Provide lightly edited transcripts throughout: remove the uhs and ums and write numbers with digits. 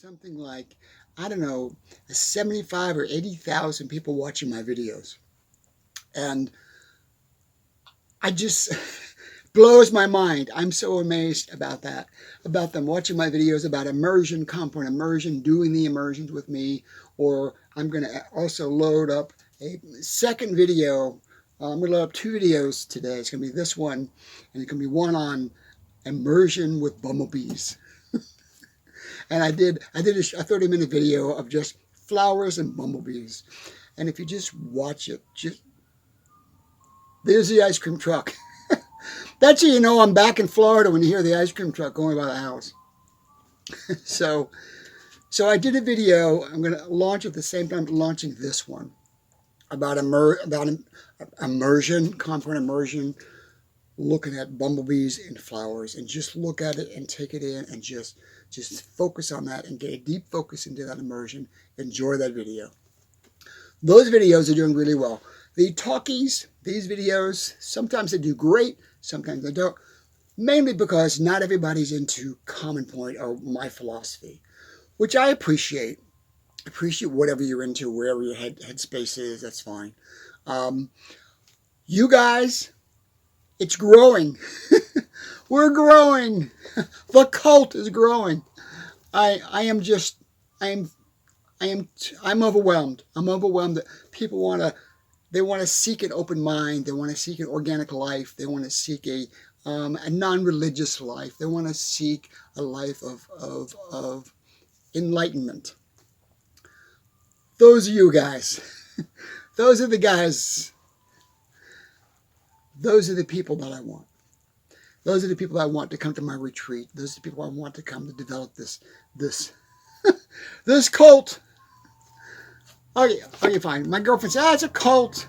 something like, I don't know, 75 or 80,000 people watching my videos. And I just blows my mind. I'm so amazed about that, about them watching my videos about immersion, compound immersion, doing the immersions with me. Or I'm going to also load up a second video. I'm going to load up two videos today. It's going to be this one, and it's going to be one on immersion with bumblebees. And I did a 30-minute video of just flowers and bumblebees. And if you just watch it, there's the ice cream truck. That's how you know I'm back in Florida, when you hear the ice cream truck going by the house. So I did a video. I'm going to launch at the same time launching this one about immersion, compound immersion, looking at bumblebees and flowers, and just look at it and take it in and just focus on that and get a deep focus into that immersion. Enjoy that video. Those videos are doing really well. The talkies, these videos, sometimes they do great, sometimes they don't. Mainly because not everybody's into Common Point or my philosophy, which I appreciate. Appreciate whatever you're into, wherever your headspace is, that's fine. You guys, it's growing. We're growing. The cult is growing. I'm overwhelmed. I'm overwhelmed that people want to seek an open mind. They want to seek an organic life. They want to seek a non-religious life. They want to seek a life of enlightenment. Those are you guys. Those are the guys. Those are the people that I want. Those are the people I want to come to my retreat. Those are the people I want to come to develop this this cult. Okay, fine. My girlfriend said, it's a cult.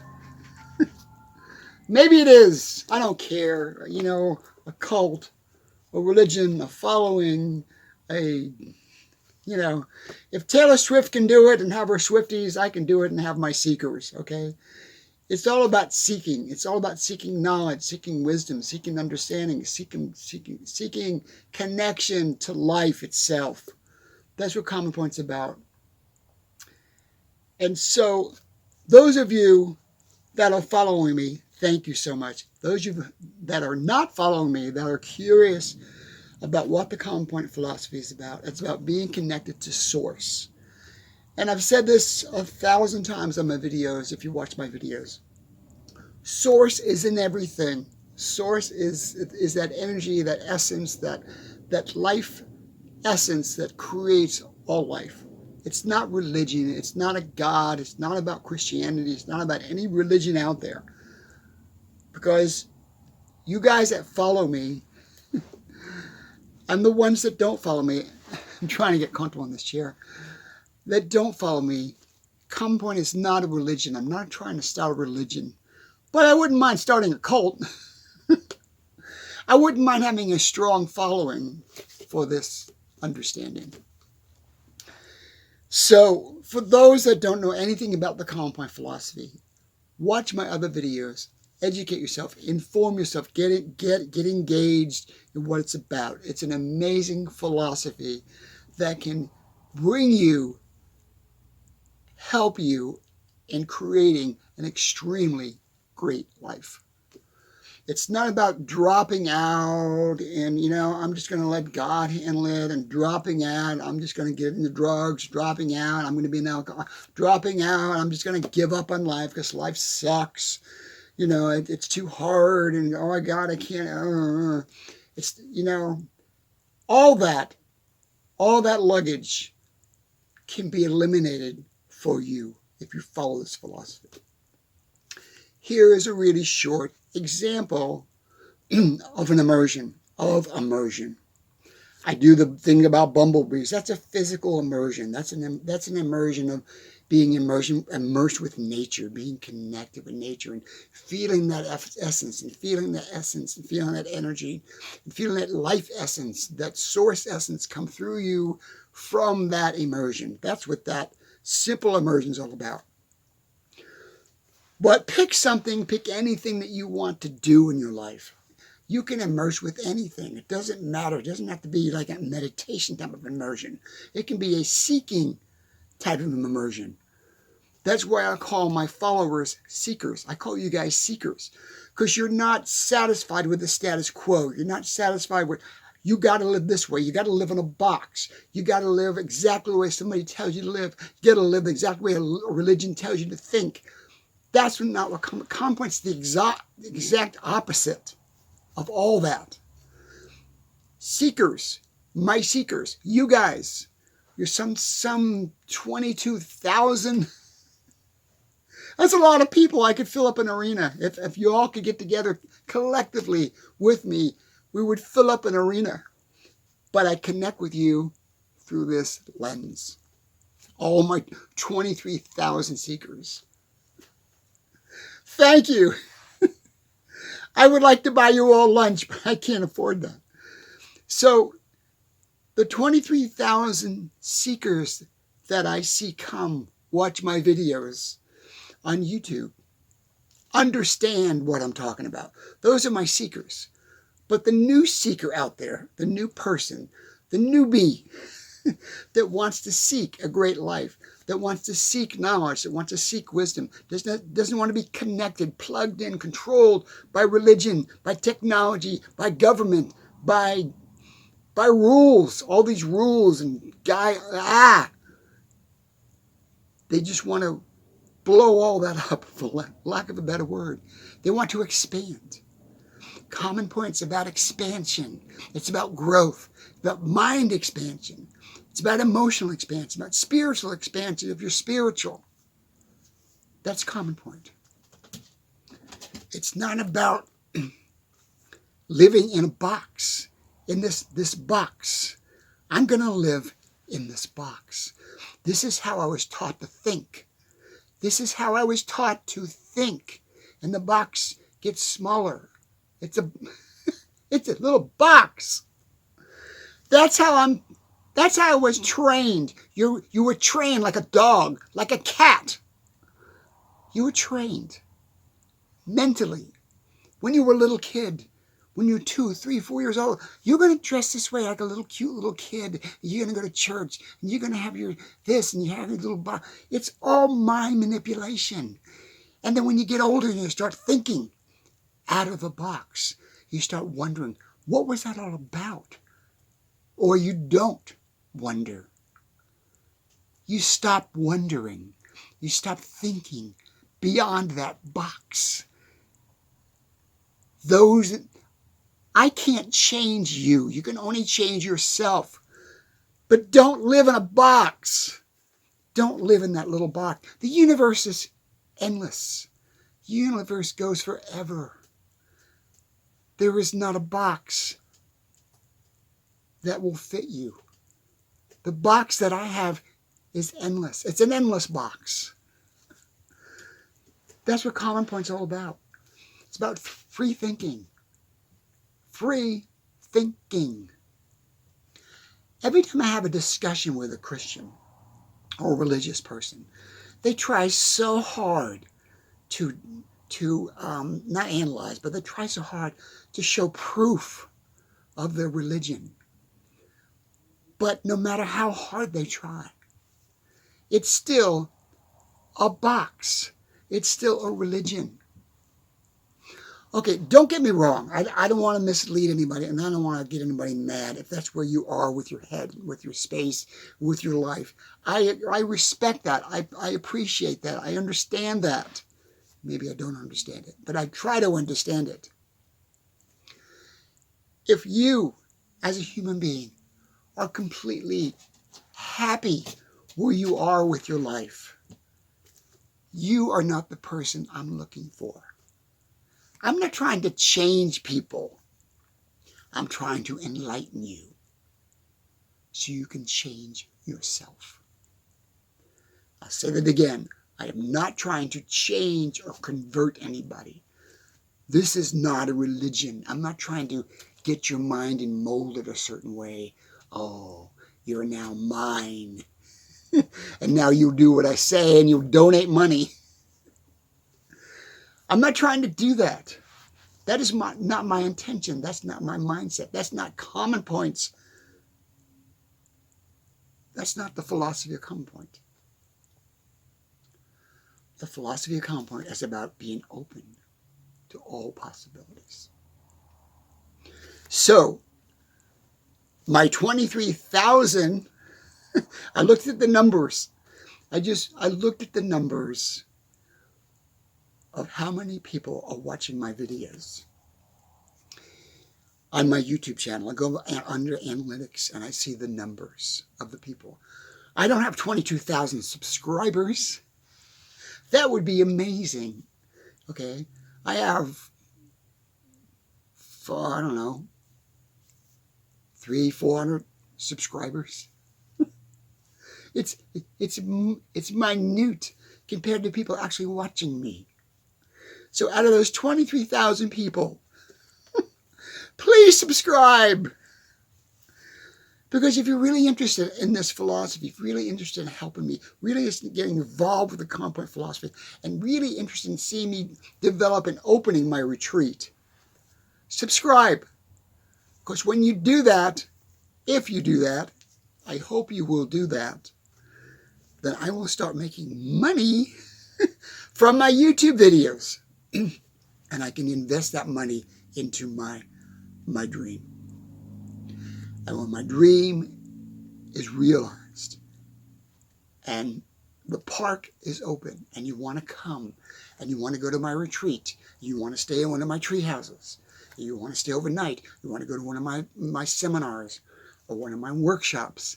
Maybe it is. I don't care. You know, a cult, a religion, a following, if Taylor Swift can do it and have her Swifties, I can do it and have my seekers, okay? It's all about seeking. It's all about seeking knowledge, seeking wisdom, seeking understanding, seeking connection to life itself. That's what Common Point's about. And so, those of you that are following me, thank you so much. Those of you that are not following me, that are curious about what the Common Point philosophy is about, it's about being connected to Source. And I've said this 1,000 times on my videos, if you watch my videos. Source is in everything. Source is that energy, that essence, that life essence that creates all life. It's not religion. It's not a God. It's not about Christianity. It's not about any religion out there. Because you guys that follow me, and the ones that don't follow me, I'm trying to get comfortable in this chair, that don't follow me, Common Point is not a religion. I'm not trying to start a religion. But I wouldn't mind starting a cult. I wouldn't mind having a strong following for this understanding. So, for those that don't know anything about the Common Point philosophy, watch my other videos, educate yourself, inform yourself, get engaged in what it's about. It's an amazing philosophy that can help you in creating an extremely great life. It's not about dropping out and, I'm just going to let God handle it, and dropping out, I'm just going to get into drugs, dropping out, I'm going to be an alcoholic, dropping out, I'm just going to give up on life because life sucks. It's too hard, and oh my God, I can't. It's, all that luggage can be eliminated for you if you follow this philosophy. Here is a really short example of immersion. I do the thing about bumblebees. That's a physical immersion. That's an immersion of being immersed with nature, being connected with nature, and feeling that essence, and feeling that energy, and feeling that life essence, that source essence come through you from that immersion. That's what that simple immersion is all about. But pick anything that you want to do in your life. You can immerse with anything. It doesn't matter. It doesn't have to be like a meditation type of immersion. It can be a seeking type of immersion. That's why I call my followers seekers. I call you guys seekers because you're not satisfied with the status quo. You're not satisfied with, you got to live this way. You got to live in a box. You got to live exactly the way somebody tells you to live. You got to live the exact way a religion tells you to think. That's not what Conjoint's the exact opposite of all that. Seekers, my seekers, you guys, you're some 22,000. That's a lot of people. I could fill up an arena. If you all could get together collectively with me, we would fill up an arena. But I connect with you through this lens. All my 23,000 seekers. Thank you. I would like to buy you all lunch, but I can't afford that. So the 23,000 seekers that I see come watch my videos on YouTube understand what I'm talking about. Those are my seekers. But the new seeker out there, the new person, the newbie that wants to seek a great life, that wants to seek knowledge, that wants to seek wisdom, doesn't want to be connected, plugged in, controlled by religion, by technology, by government, by rules, all these rules and they just want to blow all that up, for lack of a better word. They want to expand. Common Point's about expansion. It's about growth, about mind expansion. It's about emotional expansion, about spiritual expansion if you're spiritual. That's Common Point. It's not about living in a box, in this box. I'm going to live in this box. This is how I was taught to think. This is how I was taught to think. And the box gets smaller. It's a little box. That's how I was trained. You were trained like a dog, like a cat. You were trained mentally. When you were a little kid, when you're 2, 3, 4 years old, you're going to dress this way like a little cute little kid. You're going to go to church, and you're going to have your this, and you have your little box. It's all mind manipulation. And then when you get older and you start thinking out of the box, you start wondering, what was that all about? Or you don't wonder. You stop wondering. You stop thinking beyond that box. I can't change you. You can only change yourself. But don't live in a box. Don't live in that little box. The universe is endless. The universe goes forever. There is not a box that will fit you. The box that I have is endless. It's an endless box. That's what Common Point's all about. It's about free thinking. Free thinking. Every time I have a discussion with a Christian or a religious person, they try so hard to not analyze, but they try so hard to show proof of their religion. But no matter how hard they try, it's still a box. It's still a religion. Okay, don't get me wrong. I don't want to mislead anybody, and I don't want to get anybody mad if that's where you are with your head, with your space, with your life. I respect that. I appreciate that. I understand that. Maybe I don't understand it, but I try to understand it. If you, as a human being, are completely happy where you are with your life, you are not the person I'm looking for. I'm not trying to change people. I'm trying to enlighten you so you can change yourself. I'll say that again. I am not trying to change or convert anybody. This is not a religion. I'm not trying to get your mind and mold it a certain way. Oh, you're now mine. And now you do what I say and you donate money. I'm not trying to do that. That is not my intention. That's not my mindset. That's not common points. That's not the philosophy of common point. The philosophy of common point is about being open to all possibilities. So, my 23,000, I looked at the numbers. I looked at the numbers of how many people are watching my videos on my YouTube channel. I go under analytics and I see the numbers of the people. I don't have 22,000 subscribers. That would be amazing. Okay. I have, I don't know, 300-400 subscribers. It's minute compared to people actually watching me. So out of those 23,000 people, please subscribe. Because if you're really interested in this philosophy, if you're really interested in helping me, really interested in getting involved with the common point philosophy, and really interested in seeing me develop and opening my retreat, subscribe. Because when you do that, if you do that, I hope you will do that, then I will start making money from my YouTube videos. And I can invest that money into my dream. And when my dream is realized and the park is open and you want to come and you want to go to my retreat, you want to stay in one of my tree houses, you want to stay overnight, you want to go to one of my seminars or one of my workshops,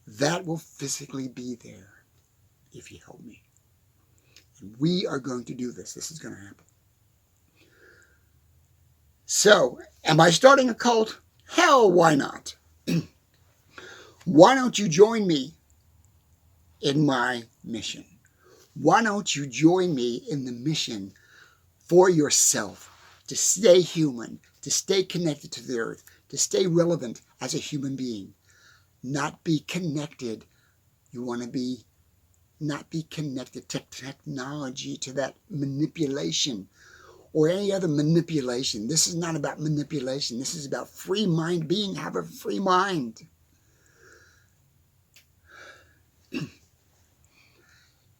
that will physically be there if you help me. And we are going to do this. This is going to happen. So, am I starting a cult? Hell, why not? Why don't you join me in my mission? Why don't you join me in the mission for yourself to stay human, to stay connected to the earth, to stay relevant as a human being, not be connected. You want to not be connected to technology, to that manipulation or any other manipulation. This is not about manipulation. This is about free mind being. Have a free mind.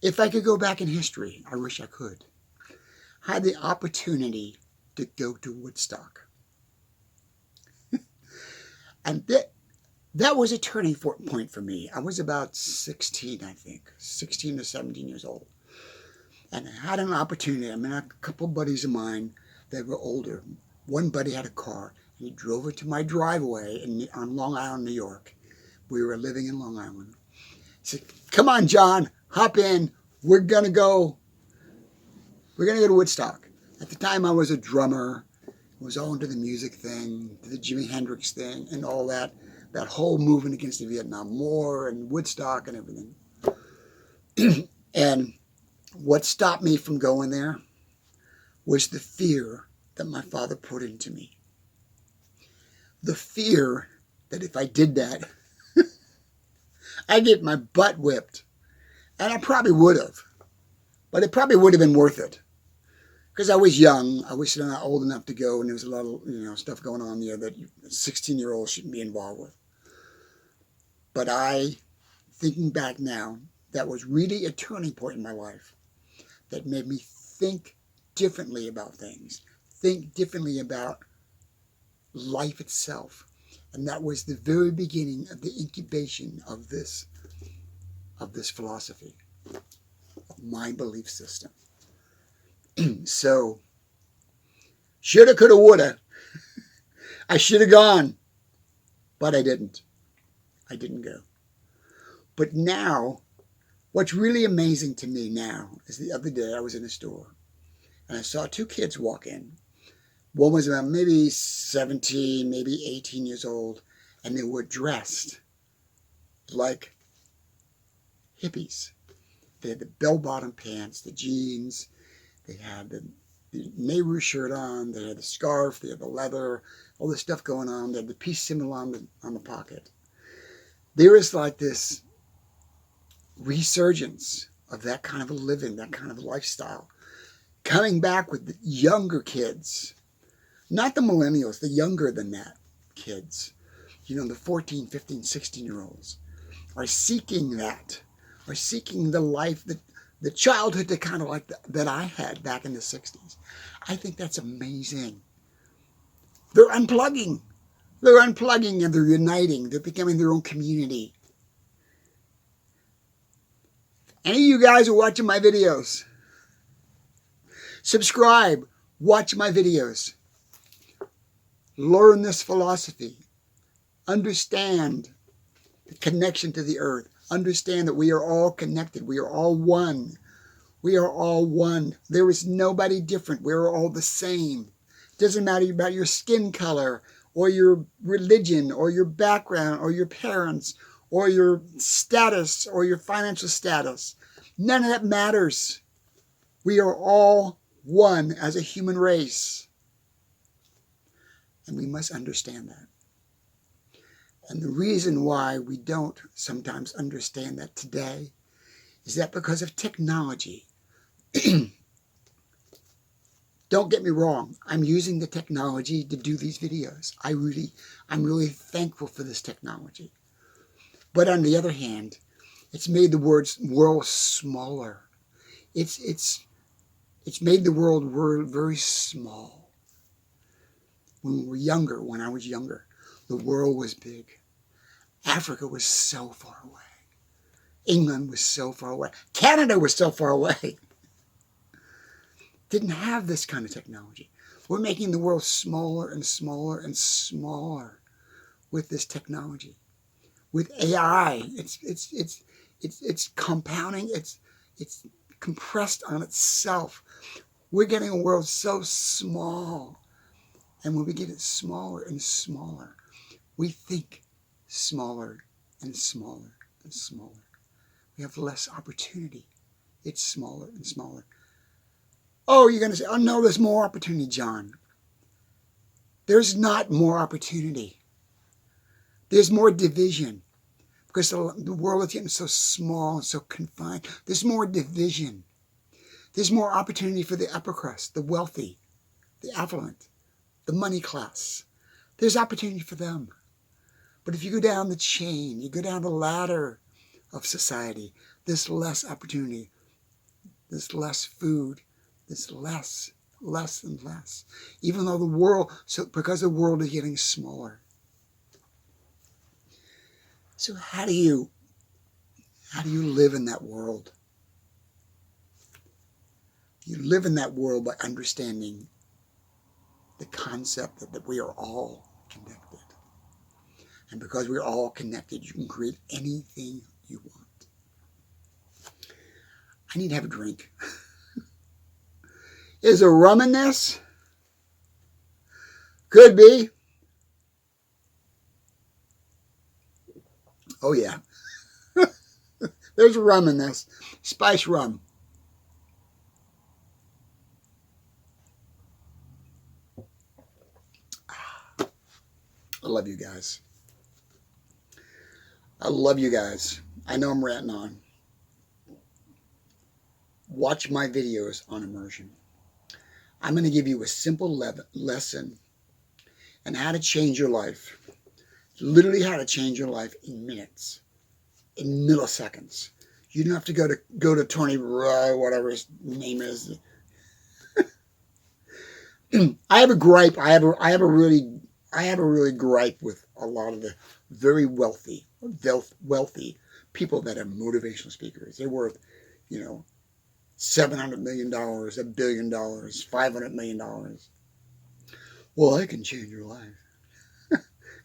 If I could go back in history, I wish I could. I had the opportunity to go to Woodstock. And that was a turning point for me. I was about 16, I think, 16 or 17 years old. And I had an opportunity. I mean, a couple buddies of mine that were older. One buddy had a car, and he drove it to my driveway on Long Island, New York. We were living in Long Island. He said, "Come on, John, hop in. We're gonna go to Woodstock." At the time, I was a drummer. I was all into the music thing, the Jimi Hendrix thing, and all that whole movement against the Vietnam War and Woodstock and everything. And what stopped me from going there was the fear that my father put into me. The fear that if I did that, I'd get my butt whipped. And I probably would have. But it probably would have been worth it. Because I was young. I was not old enough to go, and there was a lot of stuff going on there that 16-year-olds shouldn't be involved with. But thinking back now, that was really a turning point in my life that made me think differently about things, think differently about life itself. And that was the very beginning of the incubation of this philosophy, of my belief system. So, shoulda, coulda, woulda. I should have gone, but I didn't. I didn't go. But now, what's really amazing to me now is the other day I was in a store and I saw two kids walk in. One was about maybe 17, maybe 18 years old, and they were dressed like hippies. They had the bell-bottom pants, the jeans, they had the Nehru shirt on, they had the scarf, they had the leather, all this stuff going on. They had the peace symbol on the pocket. There is like this resurgence of that kind of a living, that kind of lifestyle, coming back with the younger kids Not the millennials, the younger than that kids. The 14, 15, 16-year-olds are seeking that, are seeking the life, the childhood that kind of like that I had back in the 60s. I think that's amazing. They're unplugging. They're unplugging and they're uniting. They're becoming their own community. Any of you guys are watching my videos, subscribe, watch my videos, learn this philosophy, understand the connection to the earth, understand that we are all connected, we are all one. We are all one. There is nobody different. We are all the same. It doesn't matter about your skin color or your religion or your background or your parents or your status or your financial status. None of that matters. We are all one as a human race. And we must understand that. And the reason why we don't sometimes understand that today is that because of technology. Don't get me wrong. I'm using the technology to do these videos. I'm really thankful for this technology. But on the other hand, it's made the world smaller. It's made the world very small. When I was younger, the world was big. Africa was so far away. England was so far away. Canada was so far away. Didn't have this kind of technology. We're making the world smaller and smaller and smaller with this technology. With AI, it's compounding, it's compressed on itself. We're getting a world so small. And when we get it smaller and smaller, we think smaller and smaller and smaller. We have less opportunity. It's smaller and smaller. Oh, you're going to say, oh no, there's more opportunity, John. There's not more opportunity. There's more division. Because the world is getting so small and so confined. There's more division. There's more opportunity for the upper crust, the wealthy, the affluent, the money class. There's opportunity for them. But if you go down the chain, you go down the ladder of society, there's less opportunity. There's less food. There's less and less. Even though because the world is getting smaller. So how do you live in that world? You live in that world by understanding the concept that we are all connected. And because we're all connected, you can create anything you want. I need to have a drink. Is there rum in this? Could be. Oh yeah. There's rum in this. Spice rum. I love you guys. I love you guys. I know I'm ranting on. Watch my videos on immersion. I'm going to give you a simple lesson on how to change your life. Literally how to change your life in minutes, in milliseconds. You don't have to go to Tony, whatever his name is. I have a gripe. I have a really gripe with a lot of the very wealthy people that are motivational speakers. They're worth, $700 million, $1 billion, $500 million. Well, I can change your life.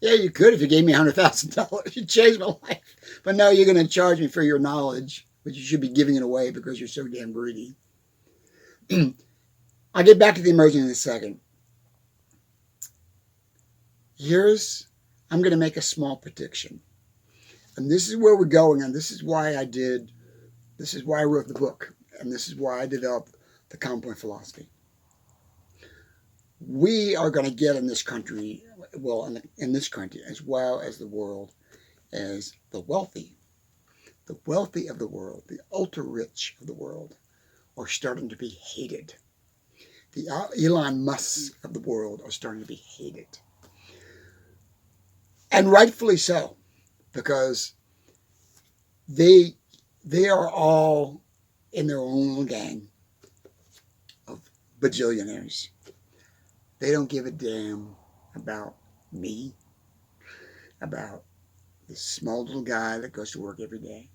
Yeah, you could if you gave me $100,000. You'd change my life. But no, you're going to charge me for your knowledge, but you should be giving it away because you're so damn greedy. I'll get back to the immersion in a second. I'm going to make a small prediction. And this is where we're going, and this is why I wrote the book, and this is why I developed the compound philosophy. We are going to get in this country, in this country as well as the world, as the wealthy of the world, the ultra rich of the world, are starting to be hated. The Elon Musks of the world are starting to be hated. And rightfully so, because they are all in their own little gang of bajillionaires. They don't give a damn about me, about this small little guy that goes to work every day.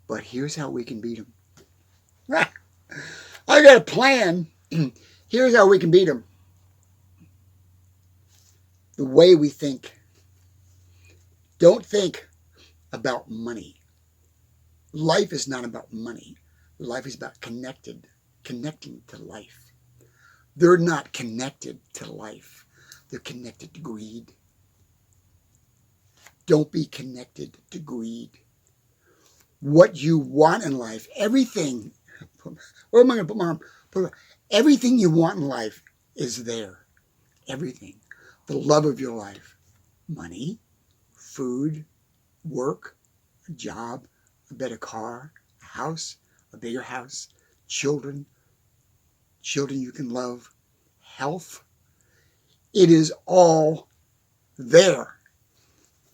But here's how we can beat him. I got a plan. Here's how we can beat him. The way we think. Don't think about money. Life is not about money. Life is about connecting to life. They're not connected to life. They're connected to greed. Don't be connected to greed. What you want in life, everything, where am I going to put my arm? Everything you want in life is there. Everything. The love of your life. Money, food, work, a job, a better car, a house, a bigger house, children you can love, health. It is all there.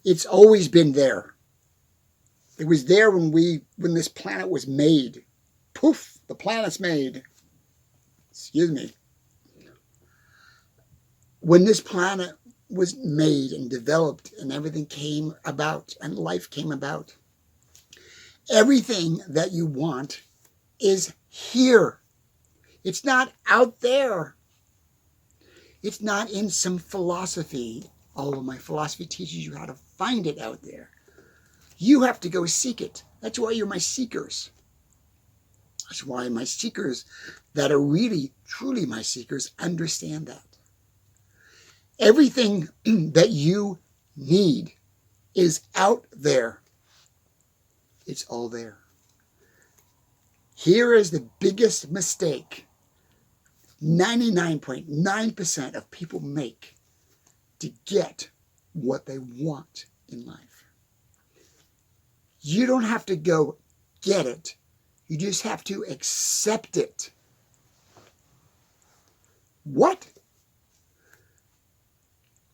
It's always been there. It was there when this planet was made. Poof, the planet's made. Excuse me. When this planet was made and developed and everything came about and life came about, everything that you want is here. It's not out there. It's not in some philosophy. Although my philosophy teaches you how to find it out there. You have to go seek it. That's why you're my seekers. That's why my seekers that are really, truly my seekers understand that. Everything that you need is out there. It's all there. Here is the biggest mistake 99.9% of people make to get what they want in life. You don't have to go get it. You just have to accept it. What?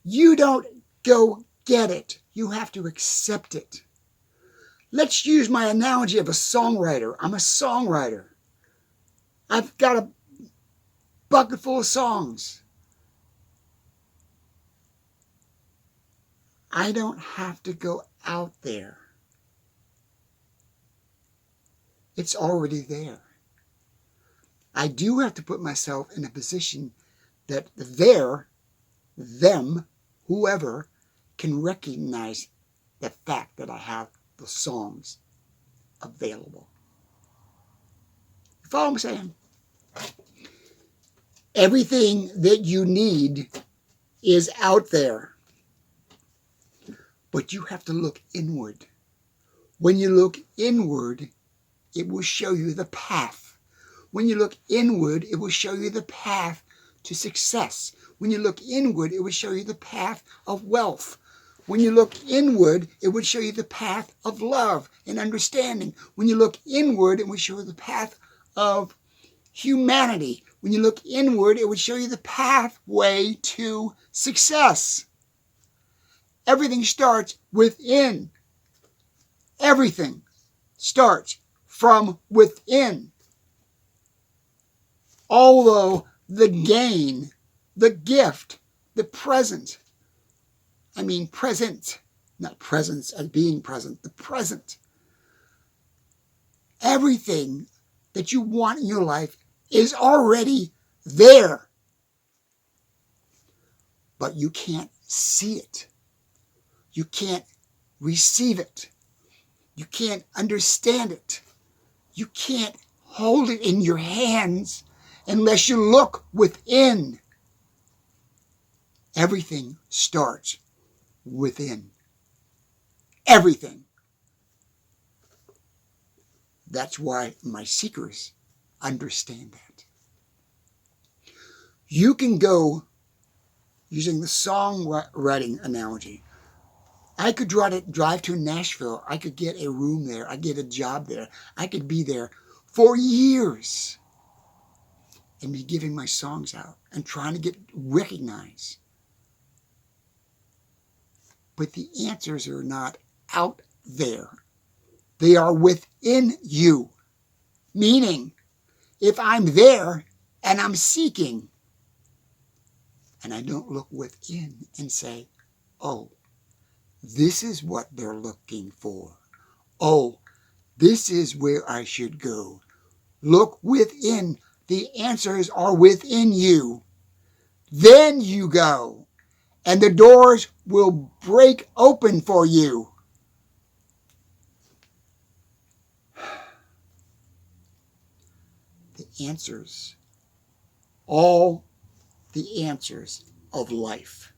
You don't go get it. You have to accept it. Let's use my analogy of a songwriter. I'm a songwriter. I've got a bucket full of songs. I don't have to go out there. It's already there. I do have to put myself in a position that them, whoever, can recognize the fact that I have the songs available. You follow what I'm saying? Everything that you need is out there. But you have to look inward. When you look inward, it will show you the path. When you look inward, it will show you the path to success. When you look inward, it will show you the path of wealth. When you look inward, it would show you the path of love and understanding. When you look inward, it would show you the path of humanity. When you look inward, it would show you the pathway to success. Everything starts within. Everything starts from within. Although the gain, the gift, the present, not presence as being present, the present. Everything that you want in your life is already there. But you can't see it. You can't receive it. You can't understand it. You can't hold it in your hands unless you look within. Everything starts within. Everything. That's why my seekers understand that. You can go, using the songwriting analogy, I could drive to Nashville. I could get a room there. I get a job there. I could be there for years. and me giving my songs out and trying to get recognized. But the answers are not out there. They are within you. Meaning, if I'm there and I'm seeking, and I don't look within and say, oh, this is what they're looking for. Oh, this is where I should go. Look within. The answers are within you. Then you go, and the doors will break open for you. The answers, all the answers of life.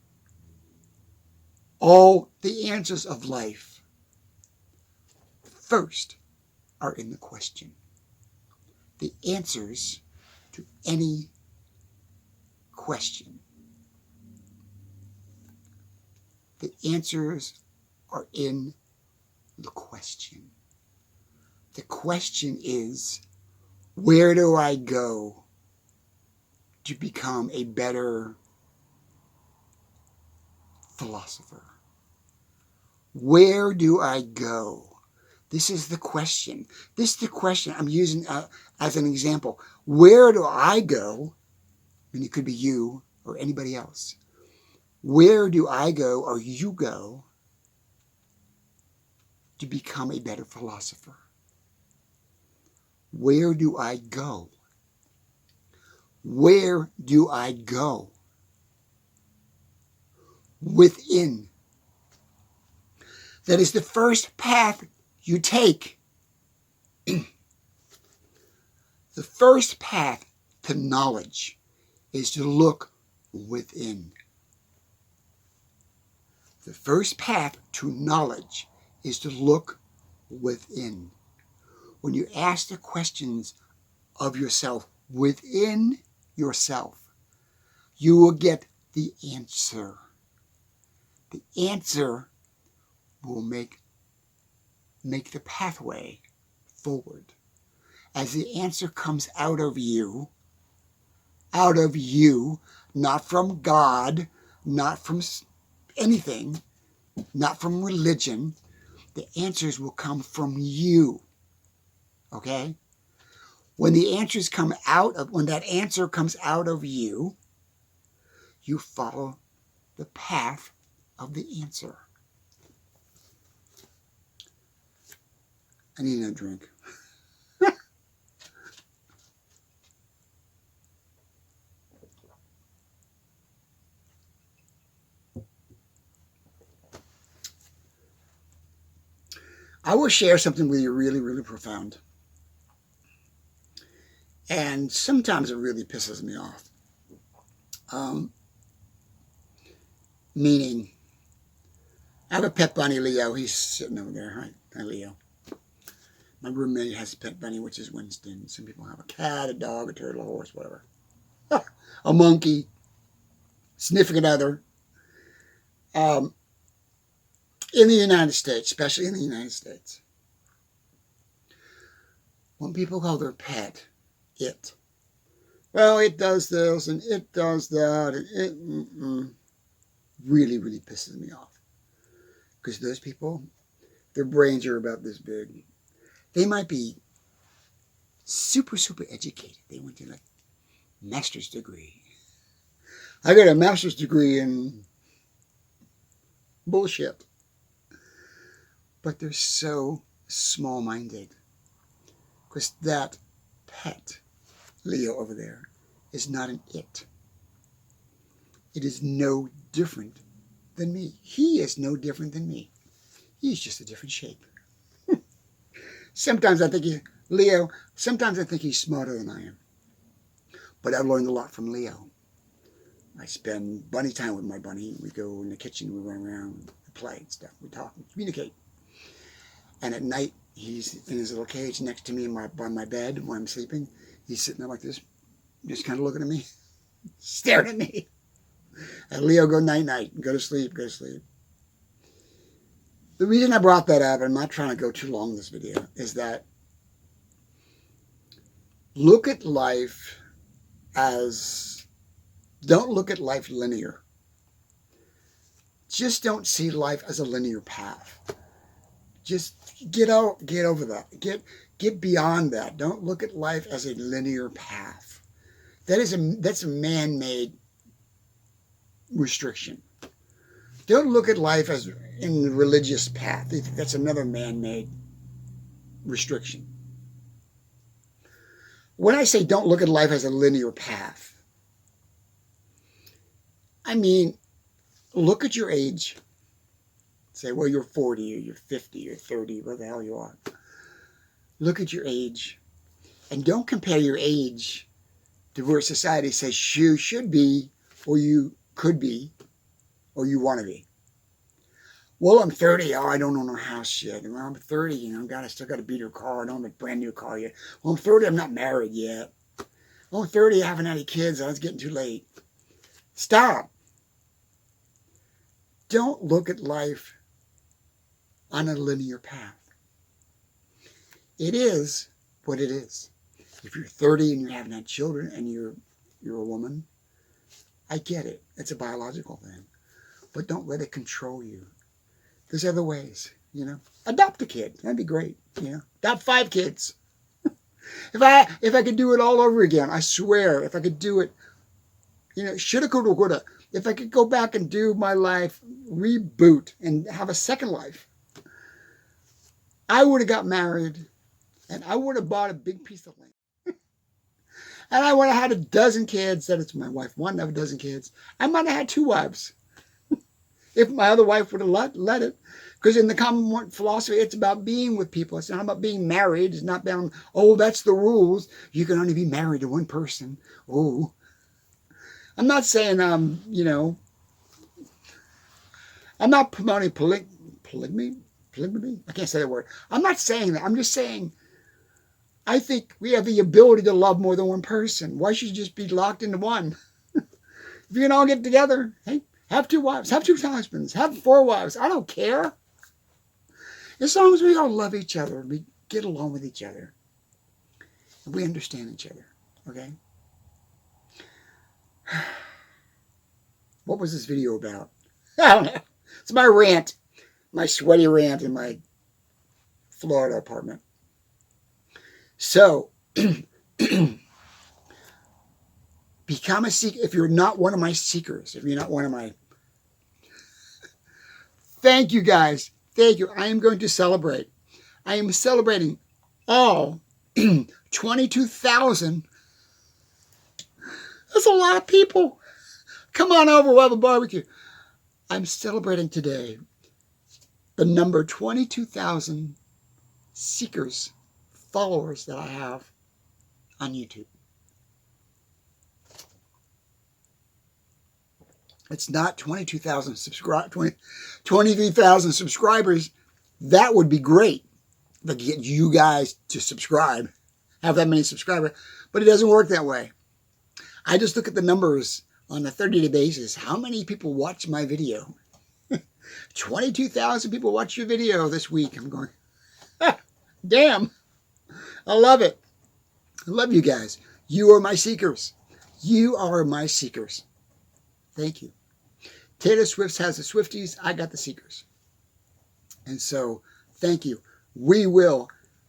All the answers of life first are in the question. The answers to any question. The answers are in the question. The question is, where do I go to become a better philosopher? Where do I go? This is the question. This is the question I'm using as an example. Where do I go? And it could be you or anybody else. Where do I go or you go to become a better philosopher? Where do I go? Where do I go? Within. That is the first path you take. The first path to knowledge is to look within. The first path to knowledge is to look within. When you ask the questions of yourself within yourself, you will get the answer. The answer will make the pathway forward. As the answer comes out of you, not from God, not from anything, not from religion, the answers will come from you. Okay? When that answer comes out of you, you follow the path of the answer. I need another drink. I will share something with you really, really profound. And sometimes it really pisses me off. Meaning, I have a pet bunny, Leo. He's sitting over there. Hi, Leo. My roommate has a pet bunny, which is Winston. Some people have a cat, a dog, a turtle, a horse, whatever. A monkey, significant other. In the United States, especially in the United States, when people call their pet it, well, it does this and it does that, and it really, really pisses me off. Because those people, their brains are about this big. They might be super, super educated. They went to like master's degree. I got a master's degree in bullshit. But they're so small-minded. Because that pet, Leo over there, is not an it. It is no different than me. He is no different than me. He's just a different shape. Sometimes I think he's smarter than I am. But I've learned a lot from Leo. I spend bunny time with my bunny. We go in the kitchen, we run around, we play and stuff. We talk and communicate. And at night, he's in his little cage next to me by my bed when I'm sleeping. He's sitting there like this, just kind of looking at me, staring at me. And Leo, go night-night, go to sleep, go to sleep. The reason I brought that up, and I'm not trying to go too long in this video, is that look at life as, don't look at life linear. Just don't see life as a linear path. Just get over that. Get beyond that. Don't look at life as a linear path. That's a man-made restriction. Don't look at life as in the religious path. That's another man-made restriction. When I say don't look at life as a linear path, I mean, look at your age. Say, well, you're 40 or you're 50 or 30, whatever the hell you are. Look at your age. And don't compare your age to where society says you should be, or you could be, or you want to be. Well, I'm 30. Oh, I don't own a house yet. Well, I'm 30. I still got a beater car. I don't have a brand new car yet. Well, I'm 30. I'm not married yet. Well, I'm 30. I haven't had any kids. I was getting too late. Stop. Don't look at life on a linear path. It is what it is. If you're 30 and you haven't had children and you're a woman, I get it. It's a biological thing. But don't let it control you. There's other ways, Adopt a kid. That'd be great, Adopt 5 kids. If I could do it all over again, I swear, if I could do it, shoulda, coulda, woulda. If I could go back and do my life, reboot, and have a second life, I would have got married, and I would have bought a big piece of land. And I would have had a dozen kids. That is, my wife wanted to have a dozen kids. I might have had 2 wives. If my other wife would have let it. Because in the common philosophy, it's about being with people. It's not about being married. It's not about, oh, that's the rules. You can only be married to one person. Oh. I'm not saying, I'm not promoting polygamy. I can't say that word. I'm not saying that. I'm just saying, I think we have the ability to love more than one person. Why should you just be locked into one? If you can all get together, hey, have 2 wives, have 2 husbands, have 4 wives. I don't care. As long as we all love each other, and we get along with each other, and we understand each other, okay? What was this video about? I don't know. It's my rant, my sweaty rant in my Florida apartment. So, become a seeker. If you're not one of my seekers, if you're not one of my... Thank you, guys. Thank you. I am going to celebrate. I am celebrating all 22,000. That's a lot of people. Come on over, we'll have a barbecue. I'm celebrating today the number 22,000 seekers, followers that I have on YouTube. It's not 22,000 23,000 subscribers. That would be great. But get you guys to subscribe, have that many subscribers. But it doesn't work that way. I just look at the numbers on a 30-day basis. How many people watch my video? 22,000 people watch your video this week. I'm going, damn. I love it. I love you guys. You are my seekers. You are my seekers. Thank you. Taylor Swift has the Swifties. I got the seekers. And so, thank you. We will,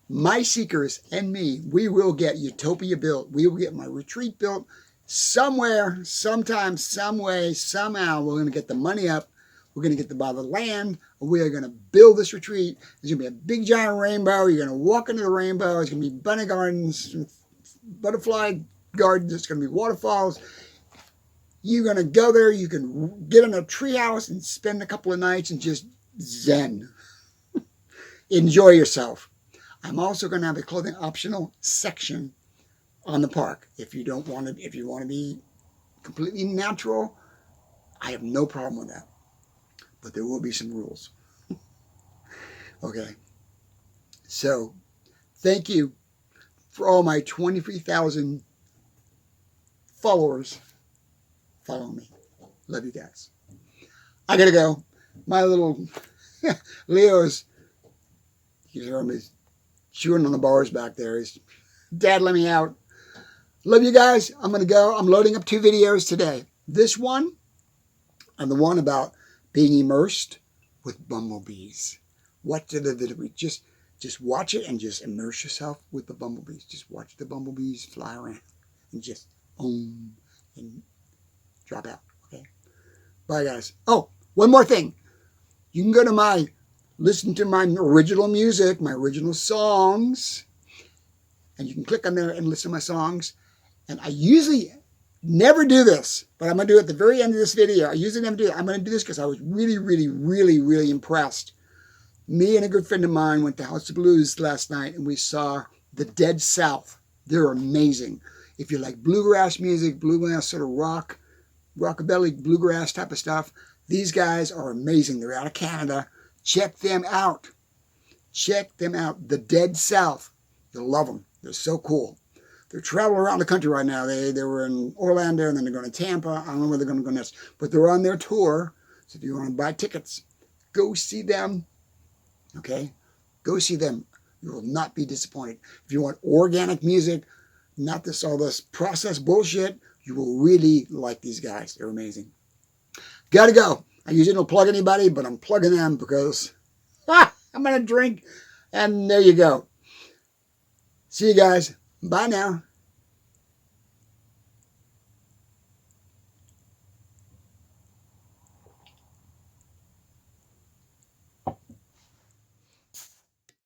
my seekers and me, we will get Utopia built. We will get my retreat built. Somewhere, sometime, some way, somehow, we're going to get the money up. We're going to get to buy the land. We are going to build this retreat. There's going to be a big giant rainbow. You're going to walk into the rainbow. It's going to be bunny gardens, butterfly gardens. It's going to be waterfalls. You're going to go there. You can get in a treehouse and spend a couple of nights and just zen. Enjoy yourself. I'm also going to have a clothing optional section on the park. If you don't want to, if you want to be completely natural, I have no problem with that. But there will be some rules. Okay. So, thank you for all my 23,000 followers. Follow me. Love you guys. I gotta go. My little Leo's, you hear him, he's chewing on the bars back there. He's, Dad, let me out. Love you guys. I'm going to go. I'm loading up 2 videos today. This one and the one about being immersed with bumblebees. What did the just watch it and just immerse yourself with the bumblebees. Just watch the bumblebees fly around and just and drop out. Okay. Bye guys. Oh, one more thing. You can go to listen to my original music, my original songs, and you can click on there and listen to my songs. And I usually never do this, but I'm going to do it at the very end of this video. I usually never do it. I'm going to do this because I was really, really, really, really impressed. Me and a good friend of mine went to House of Blues last night, and we saw the Dead South. They're amazing. If you like bluegrass music, bluegrass sort of rock, rockabilly, bluegrass type of stuff, these guys are amazing. They're out of Canada. Check them out. Check them out. The Dead South. You'll love them. They're so cool. They're traveling around the country right now. They were in Orlando, and then they're going to Tampa. I don't know where they're going to go next, but they're on their tour. So if you want to buy tickets, go see them. Okay? Go see them. You will not be disappointed. If you want organic music, not all this processed bullshit, you will really like these guys. They're amazing. Gotta go. I usually don't plug anybody, but I'm plugging them because I'm going to drink. And there you go. See you guys. Bye now.